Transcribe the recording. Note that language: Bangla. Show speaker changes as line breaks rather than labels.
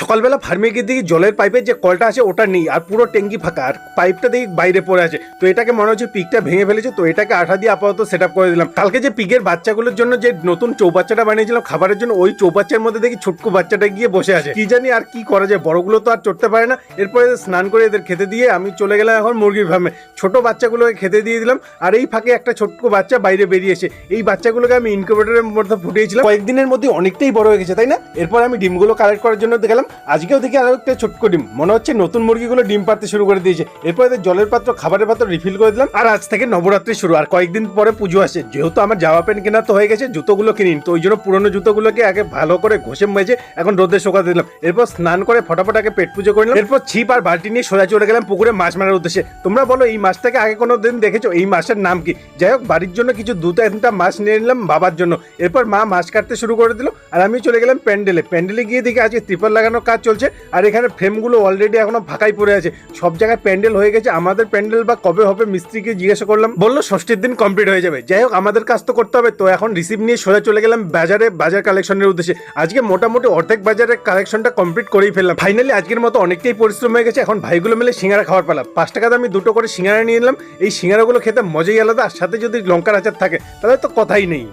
সকালবেলা ফার্মে গিয়ে দেখি জলের পাইপের যে কলটা আছে ওটা নেই, আর পুরো ট্যাঙ্কি ফাঁকা, আর পাইপটা দেখি বাইরে পড়ে আছে। তো এটাকে মনে হচ্ছে পিকটা ভেঙে ফেলেছে, তো এটাকে আঠা দিয়ে আপাতত সেট আপ করে দিলাম। কালকে যে পিকের বাচ্চাগুলোর জন্য যে নতুন চৌবাচ্চাটা বানিয়েছিলাম খাবারের জন্য, ওই চৌবাচ্চার মধ্যে দেখি ছোট্ট বাচ্চাটা গিয়ে বসে আছে। কি জানি আর কি করা যায়, বড়গুলো তো আর চড়তে পারে না। এরপরে স্নান করে এদের খেতে দিয়ে আমি চলে গেলাম এখন মুরগির ফার্মে। ছোট বাচ্চাগুলোকে খেতে দিয়ে দিলাম, আর এই ফাঁকে একটা ছোট্ট বাচ্চা বাইরে বেরিয়েছে। এই বাচ্চাগুলোকে আমি ইনকিউবেটরের মধ্যে ফুটিয়েছিলাম, কয়েকদিনের মধ্যে অনেকটাই বড় হয়ে গেছে, তাই না? এরপর আমি ডিমগুলো কালেক্ট করার জন্য গেলাম। আজকেও দেখি আরো একটা ছোট্ট ডিম, মনে হচ্ছে নতুন মুরগিগুলো ডিম পাড়তে শুরু করে দিয়েছে। এরপর এদের জলের পাত্র খাবারের পাত্র রিফিল করে দিলাম। আর আজ থেকে নবরাত্রি শুরু, আর কয়েকদিন পরে পুজো আসে। যেহেতু আমার জামা প্যান্ট কেনা তো হয়ে গেছে, জুতোগুলো কিনিনি, তো ওই জন্য পুরোনো জুতোগুলোকে আগে ভালো করে ঘষে মেজে এখন রোদে শুকাতে দিলাম। এরপর স্নান করে ফটাফট আগে পেট পুজো করলাম। এরপর ছিপ আর বালতি নিয়ে সোজা চলে গেলাম পুকুরে মাছ মারার উদ্দেশ্যে। তোমরা বলো এই মাছটাকে আগে কোনো দিন দেখেছো? এই মাছের নাম কি? যাই হোক, বাড়ির জন্য কিছু 2-3টা মাছ নিয়ে নিলাম বাবার জন্য। এরপর মা মাছ কাটতে শুরু করে দিল, আর আমি চলে গেলাম প্যান্ডেলে গিয়ে দেখি আজকে ত্রিপল লাগানোর কাজ চলছে। আর এখানে ফ্রেমগুলো অলরেডি এখনো ফাঁকাই পড়ে আছে, সব জায়গায় প্যান্ডেল হয়ে গেছে। আমাদের প্যান্ডেল বা কবে হবে মিস্ত্রিকে জিজ্ঞাসা করলাম, বললো 6ষ্ঠীর দিন কমপ্লিট হয়ে যাবে। যাই হোক, আমাদের কাজ তো করতে হবে। তো এখন রিসিভ নিয়ে সোজা চলে গেলাম বাজার কালেকশনের উদ্দেশ্যে। আজকে মোটামুটি অর্ধেক বাজারের কালেকশনটা কমপ্লিট করেই ফেললাম। ফাইনালি আজকের মতো অনেকটাই পরিশ্রম হয়ে গেছে। এখন ভাইগুলো মিলে সিঙ্গারা খাওয়ার পালা। 5 টাকাতে আমি 2টো করে সিঙ্গারা নিয়ে নিলাম। এই সিঙ্গারাগুলো খেতে মজাই আলাদা, আর সাথে যদি লঙ্কার আচার থাকে তাহলে তো কথাই নেই।